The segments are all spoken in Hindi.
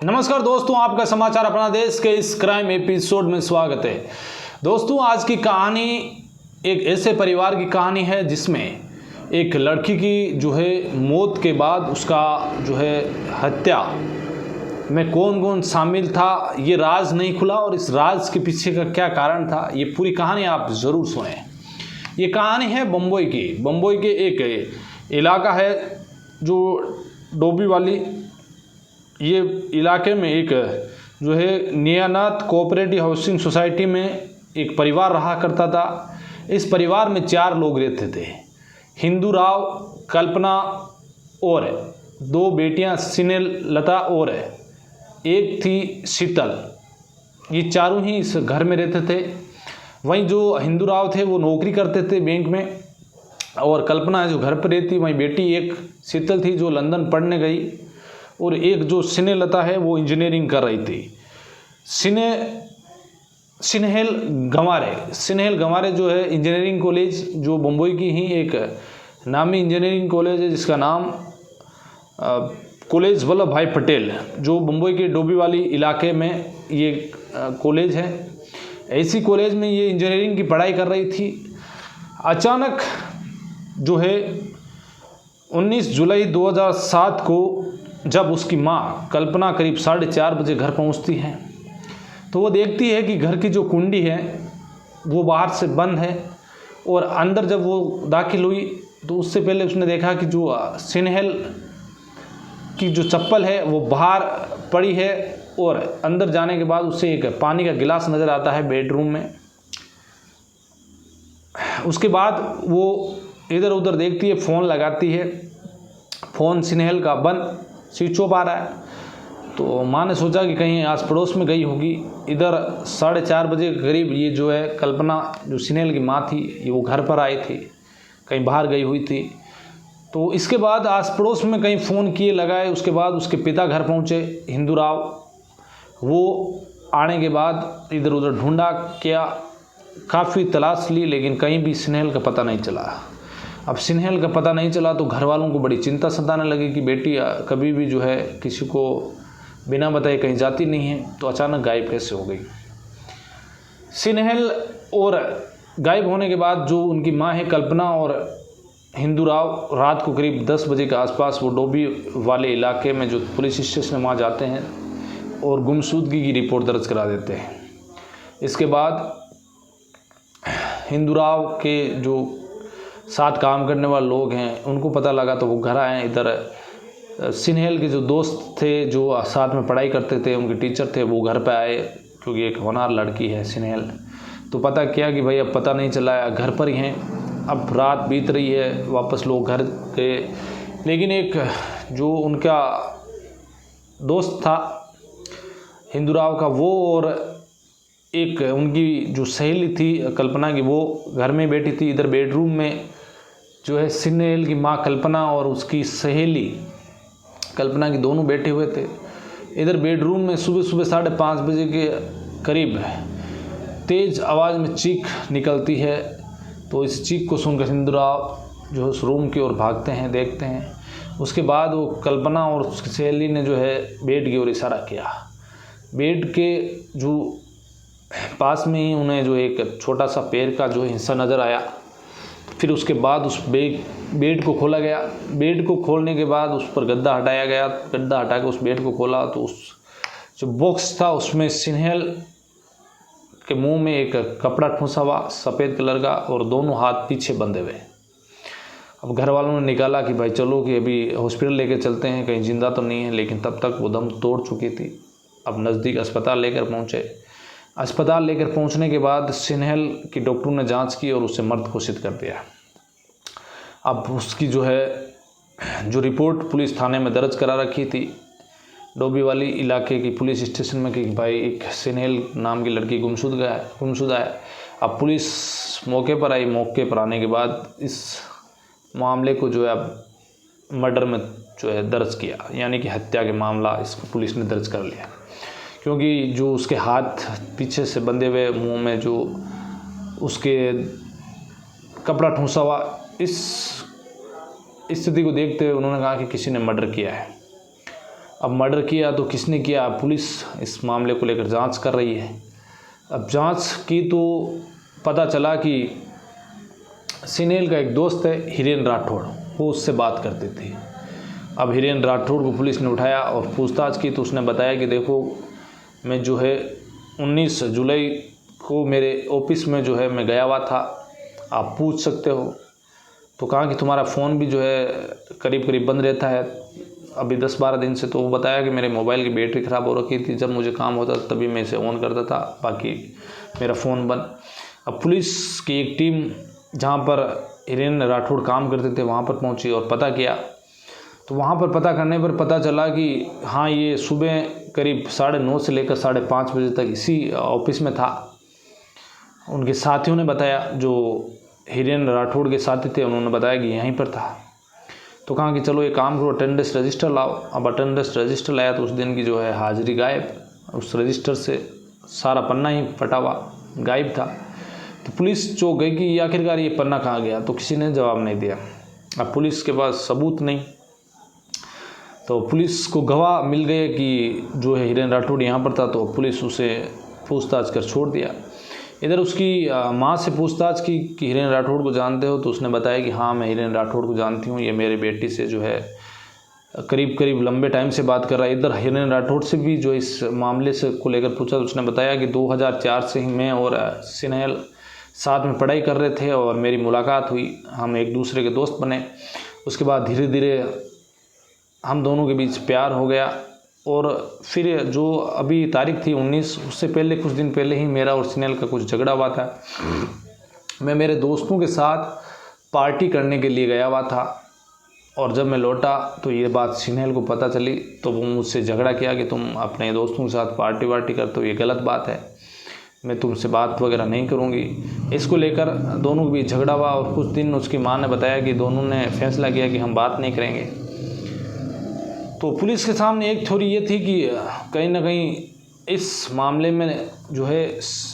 नमस्कार दोस्तों, आपका समाचार अपना देश के इस क्राइम एपिसोड में स्वागत है। दोस्तों, आज की कहानी एक ऐसे परिवार की कहानी है जिसमें एक लड़की की मौत के बाद उसका हत्या में कौन कौन शामिल था ये राज नहीं खुला, और इस राज के पीछे का क्या कारण था ये पूरी कहानी आप ज़रूर सुने। ये कहानी है बम्बई की। बम्बई के एक इलाका है जो डोंबिवली, ये इलाके में एक नियानाथ कोऑपरेटिव हाउसिंग सोसाइटी में एक परिवार रहा करता था। इस परिवार में 4 लोग रहते थे, हिंदू राव, कल्पना और 2 बेटियां स्नेहल लता और एक थी शीतल। ये चारों ही इस घर में रहते थे। वहीं जो हिंदू राव थे वो नौकरी करते थे बैंक में, और कल्पना जो घर पर रहती, वहीं बेटी एक शीतल थी जो लंदन पढ़ने गई, और एक जो स्नेहलता है वो इंजीनियरिंग कर रही थी। स्नेहल गंवारे जो है इंजीनियरिंग कॉलेज, जो मुंबई की ही एक नामी इंजीनियरिंग कॉलेज है जिसका नाम कॉलेज वल्लभ भाई पटेल, जो मुंबई के डोंबिवली इलाके में ये कॉलेज है। ऐसी कॉलेज में ये इंजीनियरिंग की पढ़ाई कर रही थी। अचानक 19 जुलाई 2007 को जब उसकी माँ कल्पना करीब 4:30 बजे घर पहुँचती है तो वो देखती है कि घर की जो कुंडी है वो बाहर से बंद है, और अंदर जब वो दाखिल हुई तो उससे पहले उसने देखा कि जो स्नेहल की जो चप्पल है वो बाहर पड़ी है, और अंदर जाने के बाद उससे एक पानी का गिलास नज़र आता है बेडरूम में। उसके बाद वो इधर उधर देखती है, फ़ोन लगाती है, फ़ोन स्नेहल का बंद, स्विच ऑफ आ रहा है। तो माँ ने सोचा कि कहीं आस पड़ोस में गई होगी। इधर 4:30 बजे के करीब ये कल्पना, जो स्नेहल की माँ थी, ये वो घर पर आई थी, कहीं बाहर गई हुई थी। तो इसके बाद आस पड़ोस में कहीं फ़ोन किए लगाए। उसके बाद उसके पिता घर पहुँचे, हिंदू राव। वो आने के बाद इधर उधर ढूंढा, किया, काफ़ी तलाश ली, लेकिन कहीं भी स्नेहल का पता नहीं चला। अब स्नेहल का पता नहीं चला तो घर वालों को बड़ी चिंता सताने लगी कि बेटी कभी भी किसी को बिना बताए कहीं जाती नहीं है, तो अचानक गायब कैसे हो गई। स्नेहल और गायब होने के बाद जो उनकी माँ है कल्पना और हिंदू राव रात को करीब 10 बजे के आसपास वो डोंबी वाले इलाके में जो पुलिस स्टेशन वहाँ जाते हैं और गुमशुदगी की रिपोर्ट दर्ज करा देते हैं। इसके बाद हिंदू राव के जो साथ काम करने वाले लोग हैं उनको पता लगा तो वो घर आए। इधर स्नेहल के जो दोस्त थे जो साथ में पढ़ाई करते थे, उनके टीचर थे, वो घर पे आए, क्योंकि एक होनहार लड़की है स्नेहल। तो पता किया कि भाई अब पता नहीं चला है, घर पर ही हैं। अब रात बीत रही है, वापस लोग घर गए, लेकिन एक जो उनका दोस्त था हिंदू राव का, वो और एक उनकी जो सहेली थी कल्पना की, वो घर में बैठी थी। इधर बेडरूम में स्नेहल की माँ कल्पना और उसकी सहेली कल्पना की दोनों बैठे हुए थे। इधर बेडरूम में सुबह 5:30 बजे के करीब तेज़ आवाज़ में चीख निकलती है। तो इस चीख को सुनकर हिंदू राव उस रूम की ओर भागते हैं, देखते हैं। उसके बाद वो कल्पना और उसकी सहेली ने बेड की ओर इशारा किया। बेड के जो पास में ही उन्हें एक छोटा सा पैर का हिस्सा नज़र आया। फिर उसके बाद उस बेड को खोला गया। बेड को खोलने के बाद उस पर गद्दा हटाया गया। गद्दा हटा के उस बेड को खोला तो उस जो बॉक्स था उसमें स्नेहल के मुंह में एक कपड़ा ठूंसा हुआ सफ़ेद कलर का, और दोनों हाथ पीछे बंधे हुए। अब घर वालों ने निकाला कि भाई चलो कि अभी हॉस्पिटल लेके चलते हैं, कहीं जिंदा तो नहीं है, लेकिन तब तक वो दम तोड़ चुकी थी। अब नज़दीक अस्पताल लेकर पहुँचे। अस्पताल लेकर पहुंचने के बाद स्नेहल की डॉक्टरों ने जांच की और उसे मृत घोषित कर दिया। अब उसकी जो रिपोर्ट पुलिस थाने में दर्ज करा रखी थी डोंबिवली इलाके की पुलिस स्टेशन में कि भाई एक स्नेहल नाम की लड़की गुमशुदा है। अब पुलिस मौके पर आई। मौके पर आने के बाद इस मामले को अब मर्डर में दर्ज किया, यानी कि हत्या के मामला इसको पुलिस ने दर्ज कर लिया, क्योंकि जो उसके हाथ पीछे से बंधे हुए, मुंह में जो उसके कपड़ा ठूंसा हुआ, इस स्थिति को देखते हुए उन्होंने कहा कि किसी ने मर्डर किया है। अब मर्डर किया तो किसने किया, पुलिस इस मामले को लेकर जांच कर रही है। अब जांच की तो पता चला कि सिनेल का एक दोस्त है हिरेन राठौड़, वो उससे बात करती थी। अब हिरेन राठौड़ को पुलिस ने उठाया और पूछताछ की तो उसने बताया कि देखो मैं जो है 19 जुलाई को मेरे ऑफिस में जो है मैं गया हुआ था, आप पूछ सकते हो। तो कहा कि तुम्हारा फ़ोन भी जो है करीब करीब बंद रहता है अभी 10-12 दिन से। तो वो बताया कि मेरे मोबाइल की बैटरी ख़राब हो रखी थी, जब मुझे काम होता था तभी मैं इसे ऑन करता था, बाकी मेरा फ़ोन बंद। अब पुलिस की एक टीम जहाँ पर हिरेन राठौड़ काम करते थे वहाँ पर पहुँची और पता किया। तो वहाँ पर पता करने पर पता चला कि हाँ, ये सुबह करीब 9:30 से लेकर 5:30 बजे तक इसी ऑफिस में था। उनके साथियों ने बताया, जो हिरेन राठौड़ के साथी थे उन्होंने बताया कि यहीं पर था। तो कहा कि चलो ये काम करो, अटेंडेंस रजिस्टर लाओ। अब अटेंडेंस रजिस्टर लाया तो उस दिन की जो है हाजिरी गायब, उस रजिस्टर से सारा पन्ना ही फटा हुआ गायब था। तो पुलिस चौंक गई कि आखिरकार ये पन्ना कहाँ गया, तो किसी ने जवाब नहीं दिया। अब पुलिस के पास सबूत नहीं, तो पुलिस को गवाह मिल गए कि जो है हिरेन राठौड़ यहाँ पर था, तो पुलिस उसे पूछताछ कर छोड़ दिया। इधर उसकी माँ से पूछताछ की कि हिरेन राठौड़ को जानते हो, तो उसने बताया कि हाँ मैं हिरेन राठौड़ को जानती हूँ, ये मेरी बेटी से जो है करीब करीब लंबे टाइम से बात कर रहा है। इधर हिरेन राठौड़ से भी जो इस मामले से को लेकर पूछा तो उसने बताया कि 2004 से ही मैं और सिनेल साथ में पढ़ाई कर रहे थे और मेरी मुलाकात हुई, हम एक दूसरे के दोस्त बने। उसके बाद धीरे धीरे हम दोनों के बीच प्यार हो गया और फिर जो अभी तारीख थी 19, उससे पहले कुछ दिन पहले ही मेरा और सिनेल का कुछ झगड़ा हुआ था। मैं मेरे दोस्तों के साथ पार्टी करने के लिए गया हुआ था और जब मैं लौटा तो ये बात सिनेल को पता चली, तो वो मुझसे झगड़ा किया कि तुम अपने दोस्तों के साथ पार्टी वार्टी करते हो, ये गलत बात है, मैं तुमसे बात वगैरह नहीं करूँगी। इसको लेकर दोनों के बीच झगड़ा हुआ और कुछ दिन उसकी माँ ने बताया कि दोनों ने फैसला किया कि हम बात नहीं करेंगे। तो पुलिस के सामने एक थ्योरी ये थी कि कहीं ना कहीं इस मामले में जो है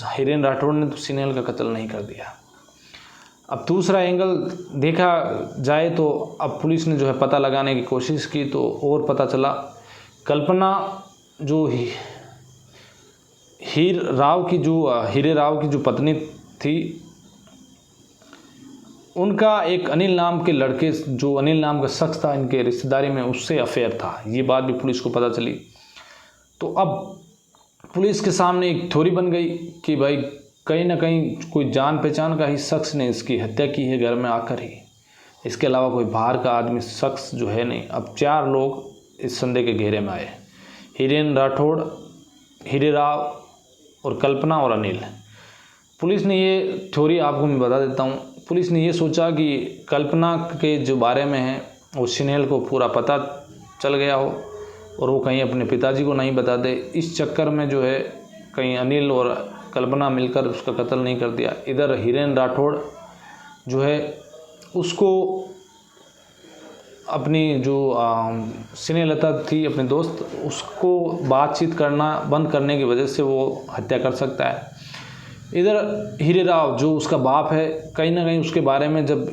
हिरेन राठौड़ ने तो सिनेल का कत्ल नहीं कर दिया। अब दूसरा एंगल देखा जाए तो अब पुलिस ने जो है पता लगाने की कोशिश की तो और पता चला कल्पना जो हीरे राव की जो पत्नी थी, उनका एक अनिल नाम के लड़के, जो अनिल नाम का शख्स था इनके रिश्तेदारी में, उससे अफेयर था। ये बात भी पुलिस को पता चली। तो अब पुलिस के सामने एक थ्योरी बन गई कि भाई कहीं ना कहीं कोई जान पहचान का ही शख्स ने इसकी हत्या की है घर में आकर ही, इसके अलावा कोई बाहर का आदमी शख्स जो है नहीं। अब 4 लोग इस संदेह के घेरे में आए, हिरेन राठौड़, हीरे राव और कल्पना और अनिल। पुलिस ने ये थ्योरी आपको मैं बता देता हूँ। पुलिस ने ये सोचा कि कल्पना के जो बारे में है वो सिनेल को पूरा पता चल गया हो और वो कहीं अपने पिताजी को नहीं बता दे, इस चक्कर में जो है कहीं अनिल और कल्पना मिलकर उसका कत्ल नहीं कर दिया। इधर हिरेन राठौड़ जो है उसको अपनी जो स्नेहलता थी अपने दोस्त, उसको बातचीत करना बंद करने की वजह से वो हत्या कर सकता है। इधर हीरे राव जो उसका बाप है, कहीं ना कहीं उसके बारे में जब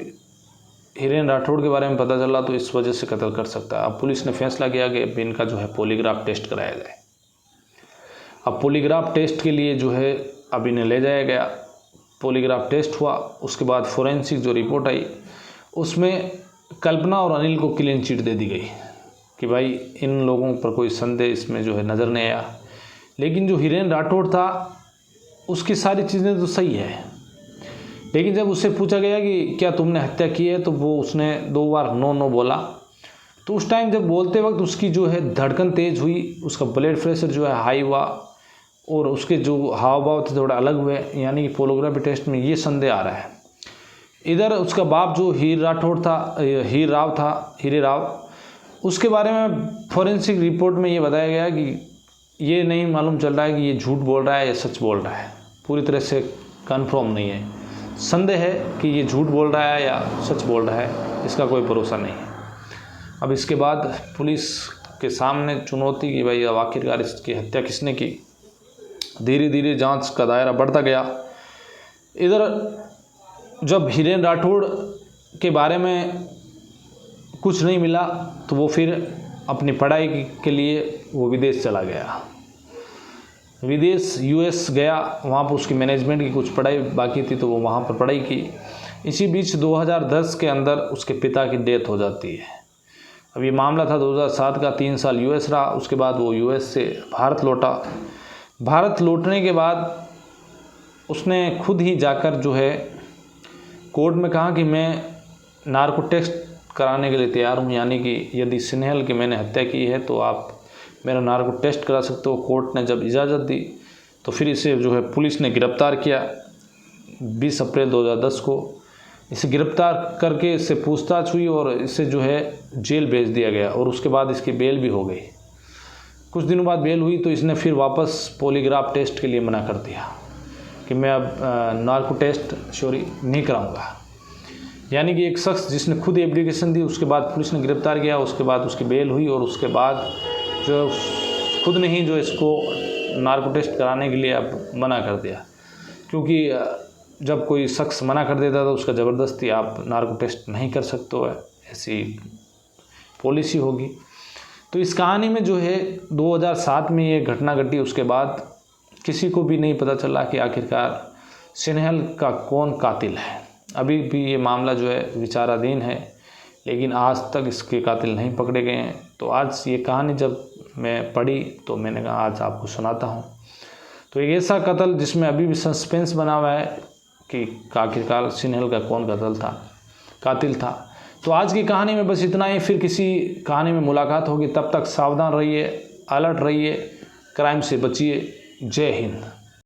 हिरेन राठौड़ के बारे में पता चला तो इस वजह से कत्ल कर सकता है। अब पुलिस ने फैसला किया कि अब इनका जो है पॉलीग्राफ टेस्ट कराया जाए। अब पॉलीग्राफ टेस्ट के लिए जो है अब इन्हें ले जाया गया, पॉलीग्राफ टेस्ट हुआ। उसके बाद फोरेंसिक जो रिपोर्ट आई उसमें कल्पना और अनिल को क्लीन चिट दे दी गई कि भाई इन लोगों पर कोई संदेह इसमें जो है नज़र नहीं आया। लेकिन जो हिरेन राठौड़ था उसकी सारी चीज़ें तो सही है, लेकिन जब उससे पूछा गया कि क्या तुमने हत्या की है तो वो उसने 2 बार नो बोला। तो उस टाइम जब बोलते वक्त उसकी जो है धड़कन तेज़ हुई, उसका ब्लड प्रेशर जो है हाई हुआ और उसके जो हाव भाव थे थोड़ा अलग हुए, यानी कि पॉलीग्राफी टेस्ट में ये संदेह आ रहा है। इधर उसका बाप जो हीरे राव, उसके बारे में फोरेंसिक रिपोर्ट में ये बताया गया कि ये नहीं मालूम चल रहा है कि ये झूठ बोल रहा है या सच बोल रहा है, पूरी तरह से कंफर्म नहीं है। संदेह है कि ये झूठ बोल रहा है या सच बोल रहा है, इसका कोई भरोसा नहीं है। अब इसके बाद पुलिस के सामने चुनौती कि भाई अब आखिरकार इसकी हत्या किसने की। धीरे धीरे जांच का दायरा बढ़ता गया। इधर जब हिरेन राठौड़ के बारे में कुछ नहीं मिला तो वो फिर अपनी पढ़ाई के लिए वो विदेश चला गया। विदेश यूएस गया, वहाँ पर उसकी मैनेजमेंट की कुछ पढ़ाई बाकी थी तो वो वहाँ पर पढ़ाई की। इसी बीच 2010 के अंदर उसके पिता की डेथ हो जाती है। अब ये मामला था 2007 का, 3 साल यूएस रहा, उसके बाद वो यूएस से भारत लौटा। भारत लौटने के बाद उसने खुद ही जाकर जो है कोर्ट में कहा कि मैं नार्को टेस्ट कराने के लिए तैयार हूँ, यानी कि यदि सिन्हल की मैंने हत्या की है तो आप मेरा नार्को टेस्ट करा सकते हो। कोर्ट ने जब इजाज़त दी तो फिर इसे जो है पुलिस ने गिरफ़्तार किया 20 अप्रैल 2010 को। इसे गिरफ़्तार करके इससे पूछताछ हुई और इसे जो है जेल भेज दिया गया और उसके बाद इसकी बेल भी हो गई। कुछ दिनों बाद बेल हुई तो इसने फिर वापस पॉलीग्राफ टेस्ट के लिए मना कर दिया कि मैं अब नार्को टेस्ट नहीं कराऊंगा। यानी कि एक शख्स जिसने खुद एप्लीकेशन दी, उसके बाद पुलिस ने गिरफ़्तार किया, उसके बाद उसकी बेल हुई और उसके बाद जो खुद ने ही जो इसको नार्को टेस्ट कराने के लिए अब मना कर दिया। क्योंकि जब कोई शख्स मना कर देता तो उसका ज़बरदस्ती आप नार्को टेस्ट नहीं कर सकते हो, ऐसी पॉलिसी होगी। तो इस कहानी में जो है 2007 में ये घटना घटी, उसके बाद किसी को भी नहीं पता चला कि आखिरकार सिन्हल का कौन कातिल है। अभी भी ये मामला जो है विचाराधीन है, लेकिन आज तक इसके कातिल नहीं पकड़े गए हैं। तो आज ये कहानी जब मैं पढ़ी तो मैंने कहा आज आपको सुनाता हूँ। तो एक ऐसा कत्ल जिसमें अभी भी सस्पेंस बना हुआ है कि आखिरकार सिन्हल का कौन कातिल था। तो आज की कहानी में बस इतना ही, फिर किसी कहानी में मुलाकात होगी। तब तक सावधान रहिए, अलर्ट रहिए, क्राइम से बचिए। जय हिंद।